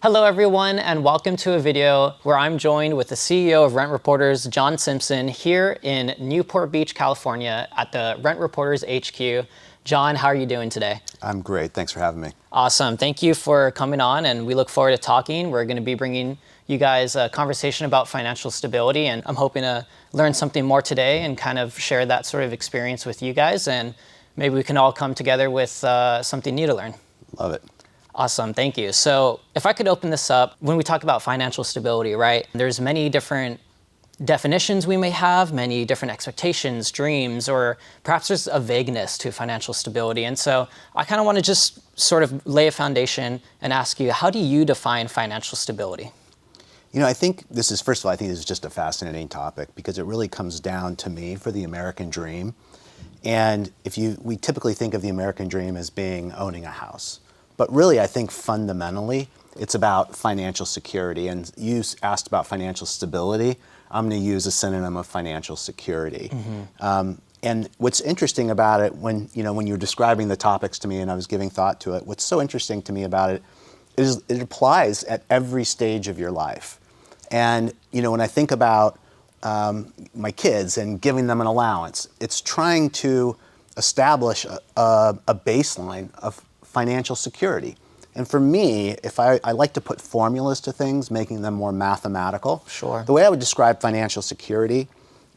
Hello everyone, and welcome to a video where I'm joined with the CEO of Rent Reporters, John Simpson, here in Newport Beach, California at the Rent Reporters HQ. John, how are you doing today? I'm great. Thanks for having me. Awesome. Thank you for coming on, and we look forward to talking. We're going to be bringing you guys a conversation about financial stability, and I'm hoping to learn something more today and kind of share that sort of experience with you guys, and maybe we can all come together with something new to learn. Love it. Awesome, thank you. So if I could open this up, when we talk about financial stability, right, there's many different definitions we may have, many different expectations, dreams, or perhaps there's a vagueness to financial stability. And so I kind of want to just sort of lay a foundation and ask you, how do you define financial stability? You know, I think this is, first of all, I think this is just a fascinating topic because it really comes down to me for the American dream. And we typically think of the American dream as being owning a house. But really, I think fundamentally, it's about financial security. And you asked about financial stability. I'm going to use a synonym of financial security. Mm-hmm. And what's interesting about it, when you're describing the topics to me and I was giving thought to it, what's so interesting to me about it is it applies at every stage of your life. And when I think about my kids and giving them an allowance, it's trying to establish a baseline of financial security. And for me, I like to put formulas to things, making them more mathematical. Sure. The way I would describe financial security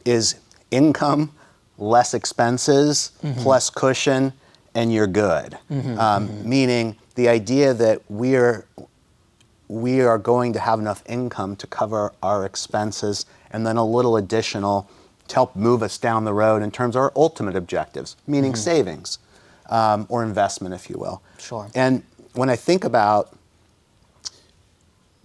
is income, less expenses, mm-hmm. plus cushion, and you're good. Mm-hmm. Meaning the idea that we are going to have enough income to cover our expenses and then a little additional to help move us down the road in terms of our ultimate objectives, meaning mm-hmm. savings. Or investment, if you will. Sure. And when I think about,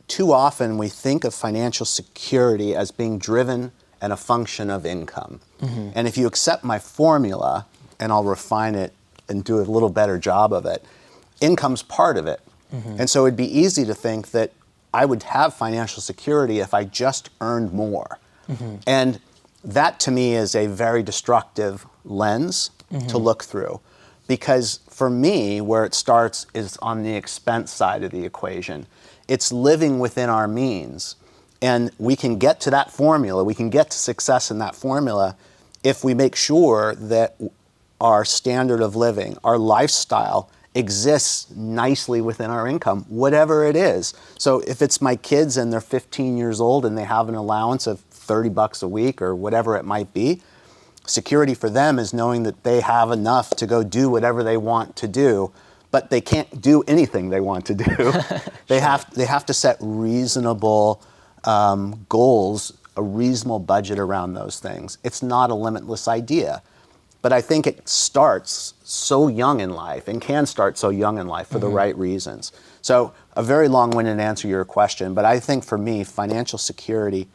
too often we think of financial security as being driven and a function of income. Mm-hmm. And if you accept my formula, and I'll refine it and do a little better job of it, income's part of it. Mm-hmm. And so it'd be easy to think that I would have financial security if I just earned more. Mm-hmm. And that to me is a very destructive lens mm-hmm. to look through. Because for me, where it starts is on the expense side of the equation. It's living within our means. And we can get to that formula, we can get to success in that formula if we make sure that our standard of living, our lifestyle exists nicely within our income, whatever it is. So if it's my kids and they're 15 years old and they have an allowance of $30 a week or whatever it might be, security for them is knowing that they have enough to go do whatever they want to do, but they can't do anything they want to do. They have to set reasonable goals, a reasonable budget around those things. It's not a limitless idea, but I think it starts so young in life and can start so young in life for mm-hmm. the right reasons. So a very long-winded answer to your question, but I think for me, financial security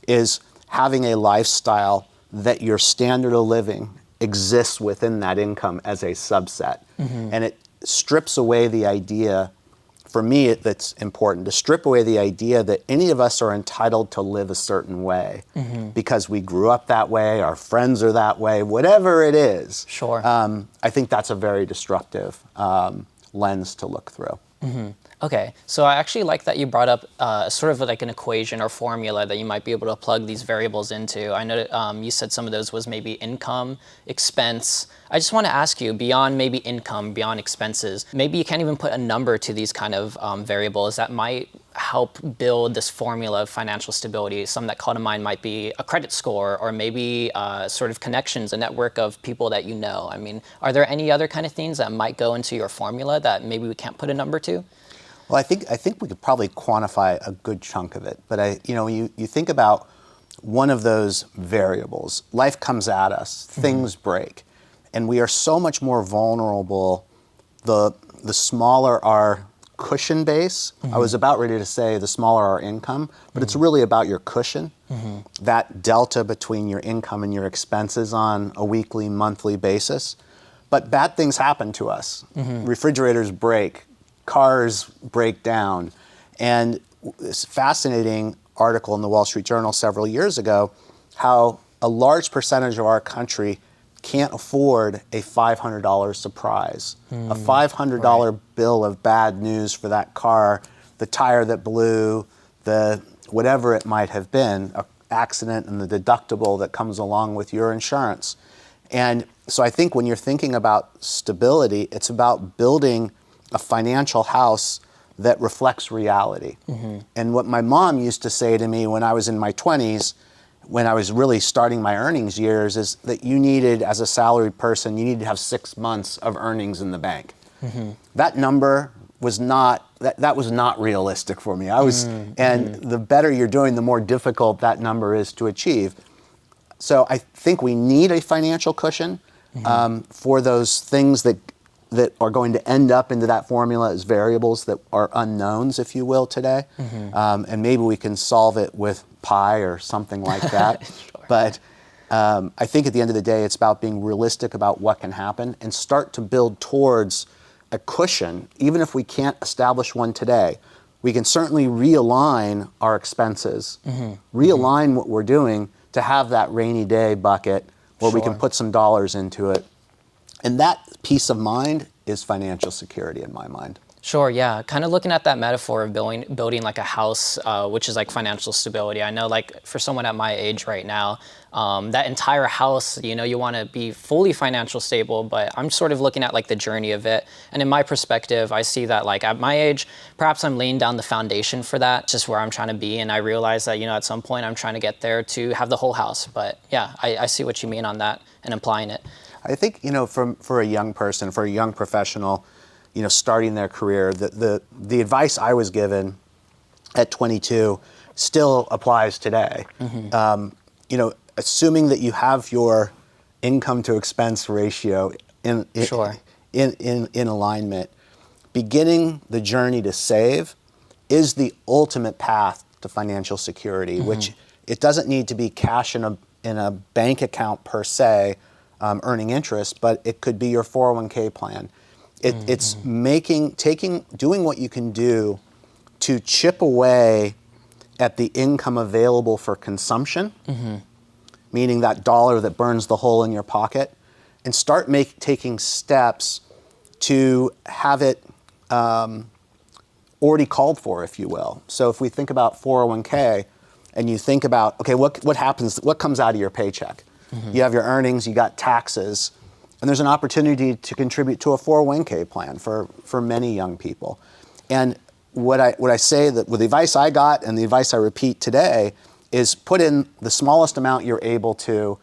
is having a lifestyle that your standard of living exists within that income as a subset. Mm-hmm. And it strips away the idea, for me that's important, to strip away the idea that any of us are entitled to live a certain way mm-hmm. because we grew up that way, our friends are that way, whatever it is. Sure. I think that's a very destructive lens to look through. Mm-hmm. Okay, so I actually like that you brought up sort of like an equation or formula that you might be able to plug these variables into. I know that, you said some of those was maybe income, expense. I just want to ask you, beyond maybe income, beyond expenses, maybe you can't even put a number to these kind of variables that might help build this formula of financial stability. Some that call to mind might be a credit score or maybe sort of connections, a network of people that you know. I mean, are there any other kind of things that might go into your formula that maybe we can't put a number to? Well, I think we could probably quantify a good chunk of it. But you think about one of those variables. Life comes at us, mm-hmm. things break, and we are so much more vulnerable. The smaller our cushion base. Mm-hmm. I was about ready to say the smaller our income, but mm-hmm. it's really about your cushion. Mm-hmm. That delta between your income and your expenses on a weekly, monthly basis. But bad things happen to us. Mm-hmm. Refrigerators break. Cars break down. And this fascinating article in the Wall Street Journal several years ago, how a large percentage of our country can't afford a $500 surprise. A $500 bill of bad news for that car the tire that blew, the whatever it might have been, an accident and the deductible that comes along with your insurance. And so I think when you're thinking about stability, it's about building a financial house that reflects reality. And what my mom used to say to me when I was in my 20s, when I was really starting my earnings years, is that you needed, as a salaried person, you needed to have 6 months of earnings in the bank. That number was not, that was not realistic for me. And the better you're doing, the more difficult that number is to achieve. So I think we need a financial cushion for those things that are going to end up into that formula as variables that are unknowns, if you will, today. And maybe we can solve it with pi or something like that. Sure. But I think at the end of the day, it's about being realistic about what can happen and start to build towards a cushion. Even if we can't establish one today, we can certainly realign our expenses, realign what we're doing to have that rainy day bucket where we can put some dollars into it. And that peace of mind is financial security in my mind. Sure, yeah. Kind of looking at that metaphor of building like a house, which is like financial stability. I know like for someone at my age right now, that entire house, you know, you want to be fully financial stable, but I'm sort of looking at like the journey of it. And in my perspective, I see that like at my age, perhaps I'm laying down the foundation for that, just where I'm trying to be. And I realize that, you know, at some point I'm trying to get there to have the whole house. But yeah, I see what you mean on that and applying it. I think, you know, for a young person, for a young professional, you know, starting their career, the advice I was given at 22 still applies today. You know, assuming that you have your income to expense ratio in alignment, beginning the journey to save is the ultimate path to financial security, which it doesn't need to be cash in a bank account per se, earning interest, but it could be your 401k plan. It's doing what you can do to chip away at the income available for consumption, meaning that dollar that burns the hole in your pocket, and start taking steps to have it already called for, if you will. So if we think about 401k, and you think about, okay, what happens? What comes out of your paycheck? You have your earnings, you got taxes, and there's an opportunity to contribute to a 401k plan for many young people. And what I say, that with the advice I got and the advice I repeat today, is put in the smallest amount you're able to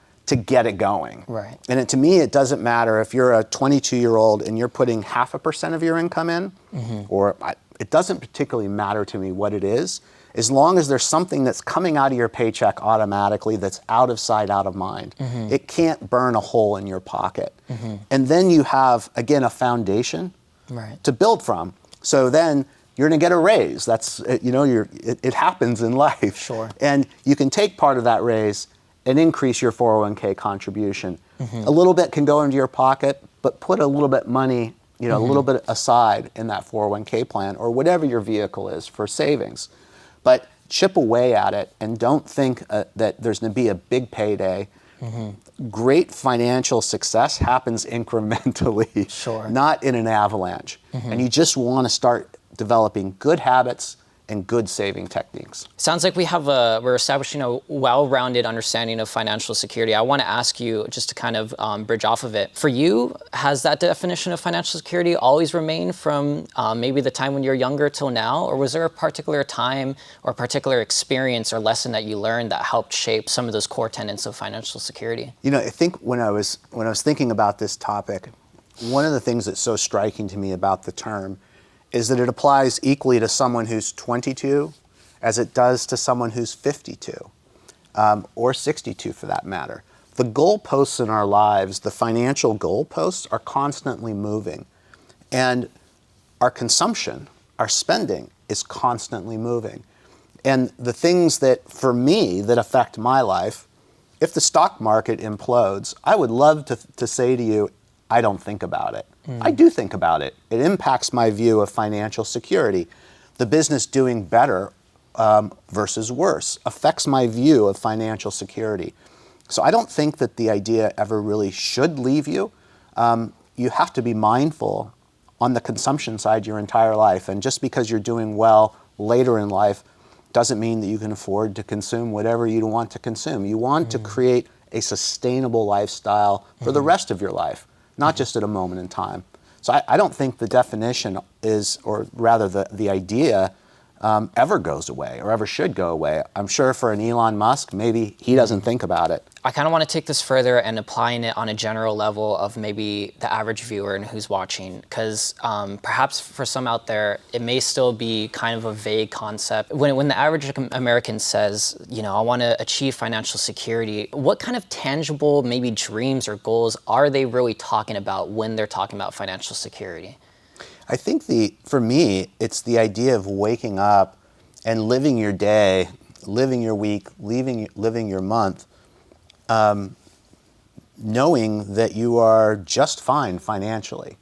get it going. Right. And to me, it doesn't matter if you're a 22-year-old and you're putting 0.5% of your income in, or it doesn't particularly matter to me what it is, as long as there's something that's coming out of your paycheck automatically that's out of sight, out of mind. It can't burn a hole in your pocket. And then you have, again, a foundation to build from. So then you're going to get a raise. That's, you know, it happens in life. Sure. And you can take part of that raise and increase your 401k contribution. A little bit can go into your pocket, but put a little bit money, you know, a little bit aside in that 401k plan or whatever your vehicle is for savings. But chip away at it and don't think that there's going to be a big payday. Great financial success happens incrementally, not in an avalanche. And you just want to start developing good habits and good saving techniques. Sounds like we're establishing a well-rounded understanding of financial security. I want to ask you, just to kind of bridge off of it, for you, has that definition of financial security always remained from maybe the time when you're younger till now, or was there a particular time or particular experience or lesson that you learned that helped shape some of those core tenets of financial security? You know, I think when I was thinking about this topic, one of the things that's so striking to me about the term is that it applies equally to someone who's 22 as it does to someone who's 52, or 62 for that matter. The goalposts in our lives, the financial goalposts, are constantly moving. And our consumption, our spending, is constantly moving. And the things that, for me, that affect my life, if the stock market implodes, I would love to say to you, I don't think about it. I do think about it. It impacts my view of financial security. The business doing better versus worse affects my view of financial security. So I don't think that the idea ever really should leave you. You have to be mindful on the consumption side your entire life. And just because you're doing well later in life doesn't mean that you can afford to consume whatever you want to consume. You want to create a sustainable lifestyle for the rest of your life, not just at a moment in time. So I don't think the definition is, or rather the idea, ever goes away or ever should go away. I'm sure for an Elon Musk, maybe he doesn't think about it. I kind of want to take this further and applying it on a general level of maybe the average viewer and who's watching, because perhaps for some out there, it may still be kind of a vague concept. When the average American says, I want to achieve financial security, what kind of tangible maybe dreams or goals are they really talking about when they're talking about financial security? I think for me, it's the idea of waking up and living your day, living your week, living your month, knowing that you are just fine financially.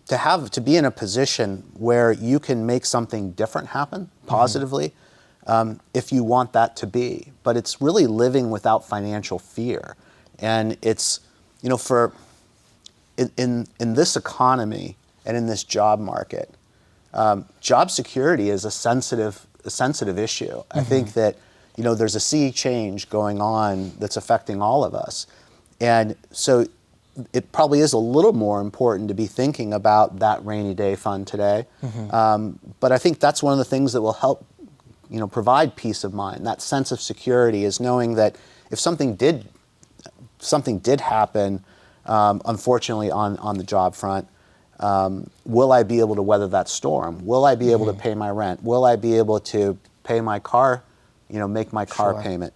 To be in a position where you can make something different happen positively, if you want that to be. But it's really living without financial fear. And it's, in this economy and in this job market, job security is a sensitive issue. I think that there's a sea change going on that's affecting all of us, and so it probably is a little more important to be thinking about that rainy day fund today. But I think that's one of the things that will help provide peace of mind. That sense of security is knowing that if something did happen, unfortunately on the job front, will I be able to weather that storm? Will I be able to pay my rent? Will I be able to pay my car, make my car payment?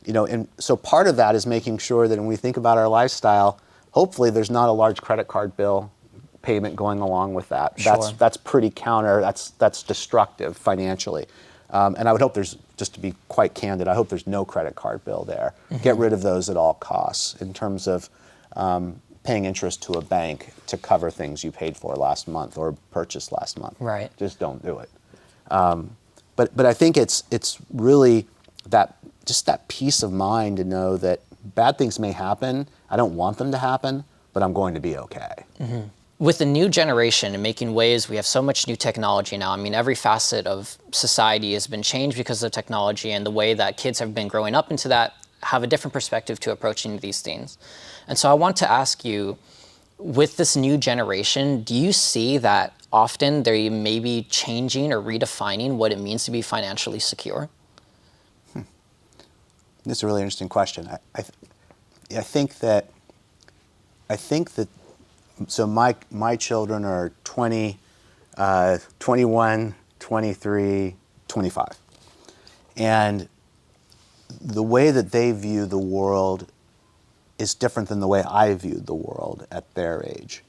And so part of that is making sure that when we think about our lifestyle, hopefully there's not a large credit card bill payment going along with that. That's pretty that's destructive financially. And I would hope just to be quite candid, I hope there's no credit card bill there. Get rid of those at all costs in terms of paying interest to a bank to cover things you paid for last month or purchased last month. Right. Just don't do it. But I think it's really that peace of mind to know that bad things may happen. I don't want them to happen, but I'm going to be okay. With the new generation and making waves, we have so much new technology now. I mean, every facet of society has been changed because of technology, and the way that kids have been growing up into that have a different perspective to approaching these things. And so I want to ask you, with this new generation, do you see that often they may be changing or redefining what it means to be financially secure? That's a really interesting question. I think that so my children are 20, 21, 23, 25. And the way that they view the world is different than the way I viewed the world at their age.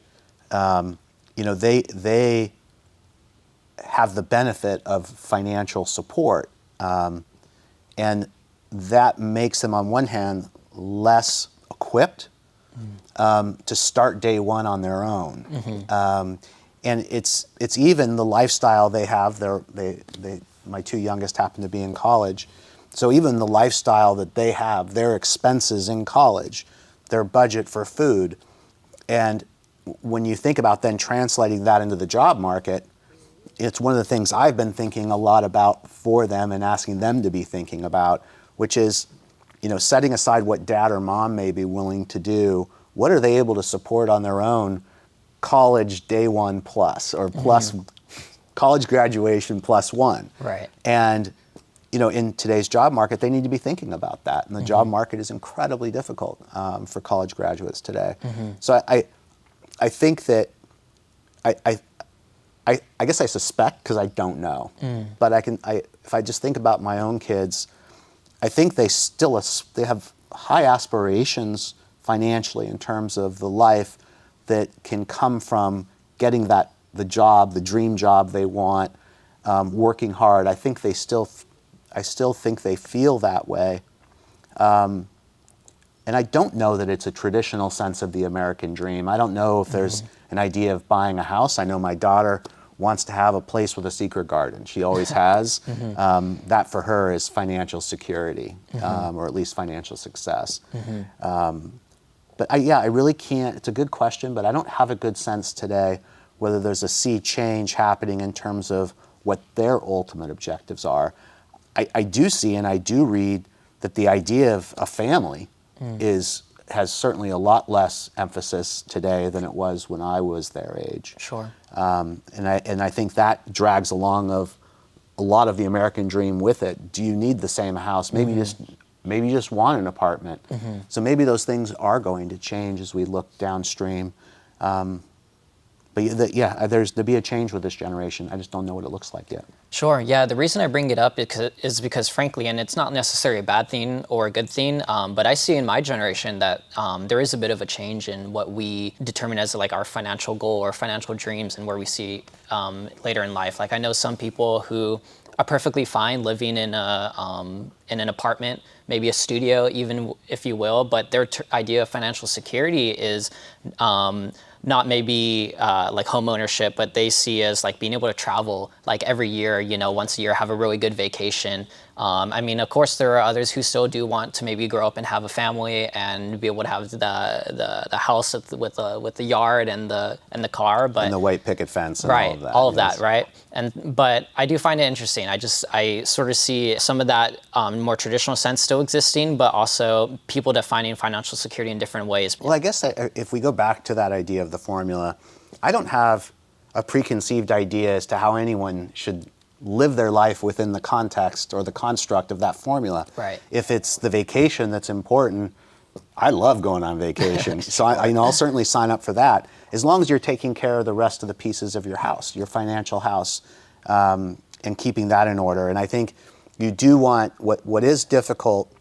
They have the benefit of financial support, and that makes them, on one hand, less equipped to start day one on their own. And it's even the lifestyle they have. My two youngest happen to be in college, so even the lifestyle that they have, their expenses in college, their budget for food, and when you think about then translating that into the job market, it's one of the things I've been thinking a lot about for them and asking them to be thinking about, which is, setting aside what dad or mom may be willing to do, what are they able to support on their own college day one plus, or plus college graduation plus one. Right. And, in today's job market, they need to be thinking about that. And the job market is incredibly difficult for college graduates today. So I think that, I guess I suspect, because I don't know, but if I just think about my own kids, I think they have high aspirations financially in terms of the life that can come from getting the dream job they want, working hard. I still think they feel that way. And I don't know that it's a traditional sense of the American dream. I don't know if there's an idea of buying a house. I know my daughter wants to have a place with a secret garden. She always has. That for her is financial security, or at least financial success. But I really can't. It's a good question, but I don't have a good sense today whether there's a sea change happening in terms of what their ultimate objectives are. I do see and I do read that the idea of a family has certainly a lot less emphasis today than it was when I was their age. Sure. And I think that drags along of a lot of the American dream with it. Do you need the same house? Maybe you just want an apartment. So maybe those things are going to change as we look downstream. But there's to be a change with this generation. I just don't know what it looks like yet. Sure. Yeah. The reason I bring it up is because, frankly, and it's not necessarily a bad thing or a good thing, but I see in my generation that there is a bit of a change in what we determine as like our financial goal or financial dreams, and where we see later in life. Like I know some people who are perfectly fine living in an apartment, maybe a studio, even if you will, but their idea of financial security is not maybe like home ownership, but they see as like being able to travel like every year, once a year, have a really good vacation. I mean, of course, there are others who still do want to maybe grow up and have a family and be able to have the house with the yard and the car, but and the white picket fence and right, all of that. That, right? But I do find it interesting. I sort of see some of that more traditional sense still existing, but also people defining financial security in different ways. Well, I guess if we go back to that idea of the formula, I don't have a preconceived idea as to how anyone should live their life within the context or the construct of that formula. Right. If it's the vacation that's important, I love going on vacation. So I'll certainly sign up for that, as long as you're taking care of the rest of the pieces of your house, your financial house, and keeping that in order. And I think you do want, what is difficult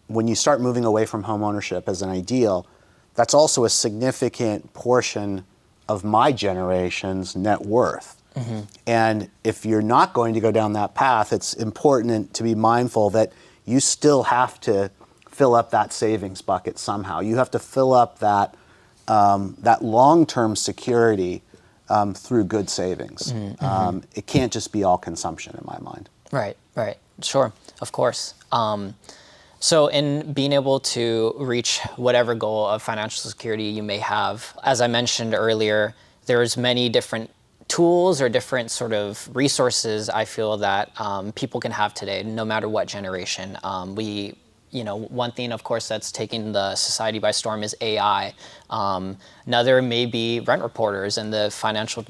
when you start moving away from home ownership as an ideal, that's also a significant portion of my generation's net worth. And if you're not going to go down that path, it's important to be mindful that you still have to fill up that savings bucket somehow. You have to fill up that long-term security through good savings. It can't just be all consumption in my mind. Right. Sure, of course. So in being able to reach whatever goal of financial security you may have, as I mentioned earlier, there's many different tools or different sort of resources I feel that people can have today, no matter what generation. One thing, of course, that's taking the society by storm is AI. Another may be rent reporters and the financial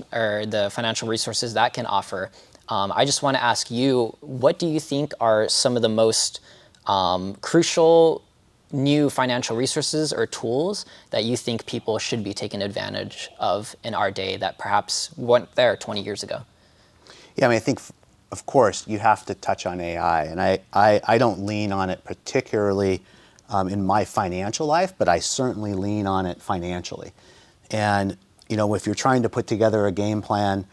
resources that can offer. I just want to ask you, what do you think are some of the most crucial new financial resources or tools that you think people should be taking advantage of in our day that perhaps weren't there 20 years ago? Yeah, I mean, I think, of course, you have to touch on AI. And I don't lean on it particularly in my financial life, but I certainly lean on it financially. And, if you're trying to put together a game plan,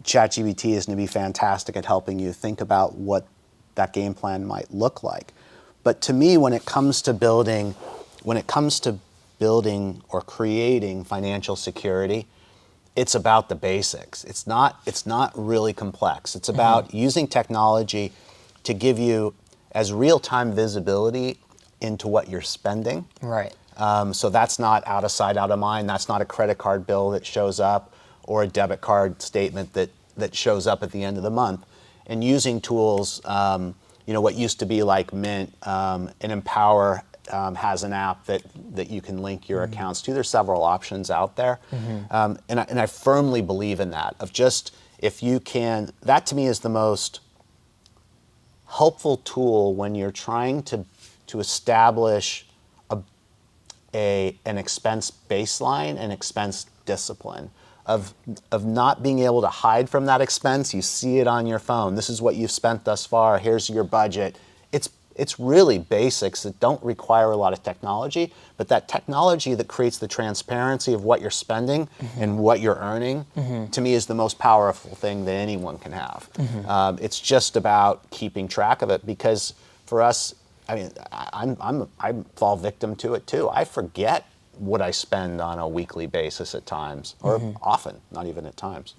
ChatGPT is going to be fantastic at helping you think about what that game plan might look like. But to me, when it comes to building or creating financial security, it's about the basics. It's not really complex. It's about using technology to give you as real-time visibility into what you're spending. Right. So that's not out of sight, out of mind. That's not a credit card bill that shows up or a debit card statement that shows up at the end of the month. And using tools, what used to be like Mint and Empower has an app that you can link your accounts to. There's several options out there. And I firmly believe in that, of just, if you can, that to me is the most helpful tool when you're trying to establish an expense baseline and expense discipline. Of not being able to hide from that expense. You see it on your phone. This is what you've spent thus far. Here's your budget. It's really basics that don't require a lot of technology, but that technology that creates the transparency of what you're spending and what you're earning, to me, is the most powerful thing that anyone can have. It's just about keeping track of it, because for us, I mean, I fall victim to it too. I forget what I spend on a weekly basis at times, or often, not even at times.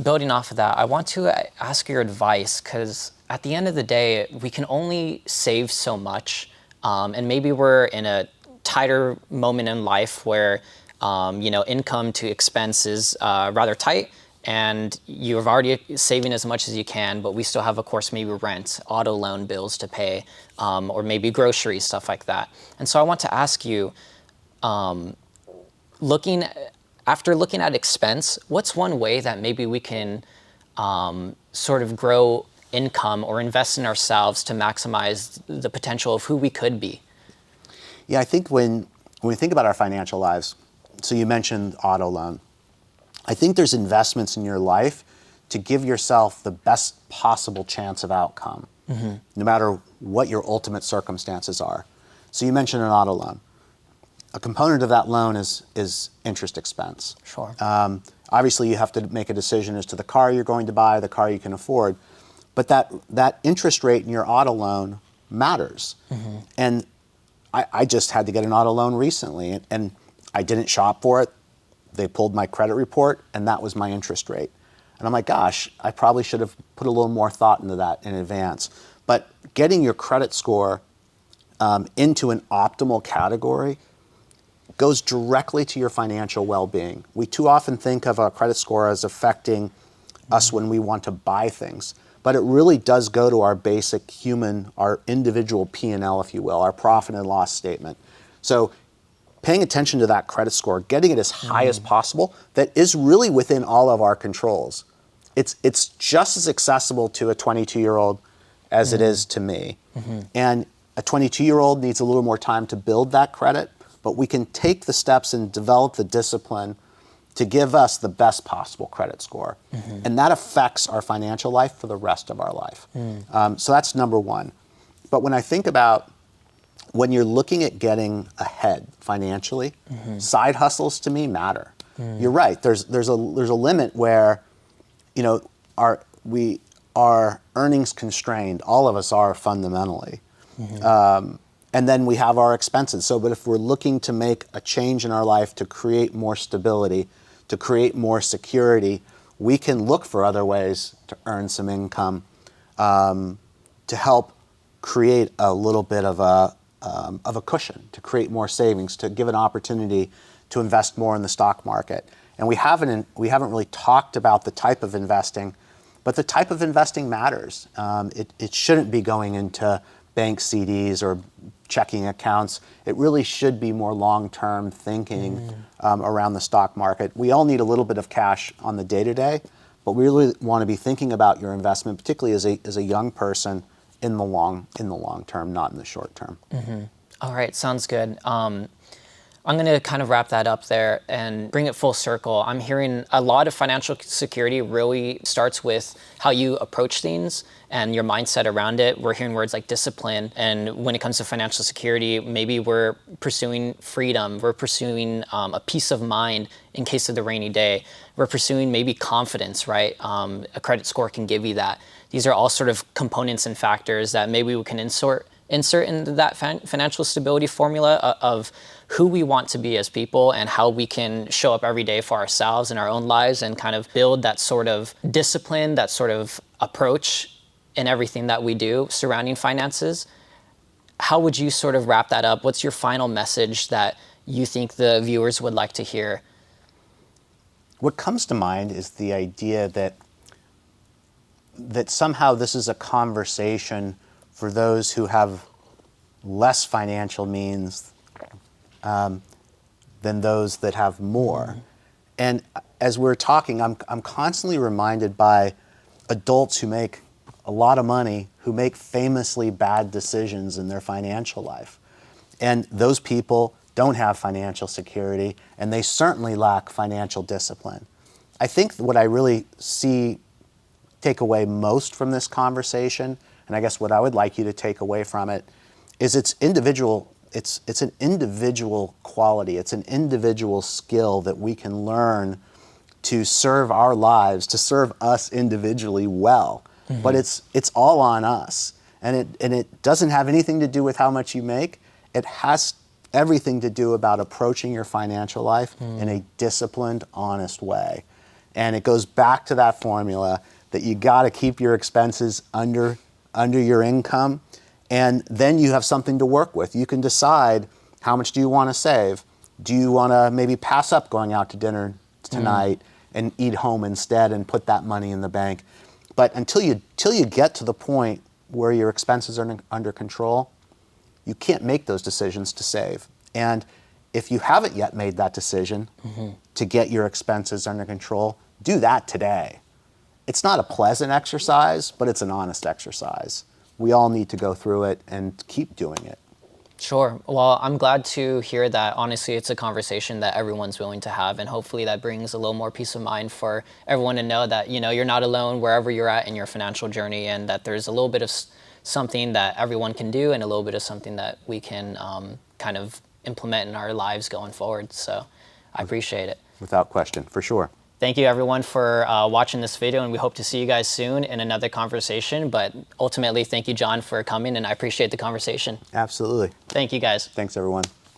Building off of that, I want to ask your advice, because at the end of the day, we can only save so much, and maybe we're in a tighter moment in life where income to expense is rather tight, and you're already saving as much as you can, but we still have, of course, maybe rent, auto loan bills to pay, or maybe groceries, stuff like that. And so I want to ask you, after looking at expense, what's one way that maybe we can sort of grow income or invest in ourselves to maximize the potential of who we could be? Yeah, I think when we think about our financial lives, so you mentioned auto loan. I think there's investments in your life to give yourself the best possible chance of outcome, no matter what your ultimate circumstances are. So you mentioned an auto loan. A component of that loan is interest expense. Sure. Obviously, you have to make a decision as to the car you're going to buy, the car you can afford, but that interest rate in your auto loan matters. And I just had to get an auto loan recently, and I didn't shop for it. They pulled my credit report, and that was my interest rate. And I'm like, gosh, I probably should have put a little more thought into that in advance. But getting your credit score into an optimal category goes directly to your financial well-being. We too often think of our credit score as affecting us when we want to buy things, but it really does go to our basic human, our individual P&L, if you will, our profit and loss statement. So paying attention to that credit score, getting it as high as possible, that is really within all of our controls. It's just as accessible to a 22-year-old as it is to me. And a 22-year-old needs a little more time to build that credit, but we can take the steps and develop the discipline to give us the best possible credit score. And that affects our financial life for the rest of our life. So that's number one. But when I think about when you're looking at getting ahead financially, side hustles to me matter. You're right. There's a limit where, you know, we are earnings constrained. All of us are fundamentally. And then we have our expenses. But if we're looking to make a change in our life to create more stability, to create more security, we can look for other ways to earn some income to help create a little bit of a cushion, to create more savings, to give an opportunity to invest more in the stock market. And we haven't really talked about the type of investing, but the type of investing matters. It shouldn't be going into bank CDs or checking accounts. It really should be more long-term thinking around the stock market. We all need a little bit of cash on the day-to-day, but we really want to be thinking about your investment, particularly as a young person, in the long term, not in the short term. All right, sounds good. I'm going to kind of wrap that up there and bring it full circle. I'm hearing a lot of financial security really starts with how you approach things and your mindset around it. We're hearing words like discipline. And when it comes to financial security, maybe we're pursuing freedom. We're pursuing a peace of mind in case of the rainy day. We're pursuing maybe confidence, right? A credit score can give you that. These are all sort of components and factors that maybe we can insert into that financial stability formula of who we want to be as people and how we can show up every day for ourselves in our own lives and kind of build that sort of discipline, that sort of approach in everything that we do surrounding finances. How would you sort of wrap that up? What's your final message that you think the viewers would like to hear? What comes to mind is the idea that somehow this is a conversation for those who have less financial means than those that have more. And as we're talking, I'm constantly reminded by adults who make a lot of money, who make famously bad decisions in their financial life. And those people don't have financial security, and they certainly lack financial discipline. I think what I really take away most from this conversation, and I guess what I would like you to take away from it, is it's an individual quality, it's an individual skill that we can learn to serve our lives, to serve us individually well. But it's all on us. And it doesn't have anything to do with how much you make. It has everything to do about approaching your financial life in a disciplined, honest way. And it goes back to that formula that you got to keep your expenses under your income, and then you have something to work with. You can decide, how much do you want to save? Do you want to maybe pass up going out to dinner tonight and eat home instead and put that money in the bank. But until you get to the point where your expenses are under control, you can't make those decisions to save. And if you haven't yet made that decision to get your expenses under control, do that today. It's not a pleasant exercise, but it's an honest exercise. We all need to go through it and keep doing it. Sure. Well, I'm glad to hear that. Honestly, it's a conversation that everyone's willing to have, and hopefully that brings a little more peace of mind for everyone to know that, you're not alone wherever you're at in your financial journey, and that there's a little bit of something that everyone can do and a little bit of something that we can kind of implement in our lives going forward. So I appreciate it. Without question, for sure. Thank you everyone for watching this video, and we hope to see you guys soon in another conversation. But ultimately, thank you, John, for coming, and I appreciate the conversation. Absolutely. Thank you, guys. Thanks, everyone.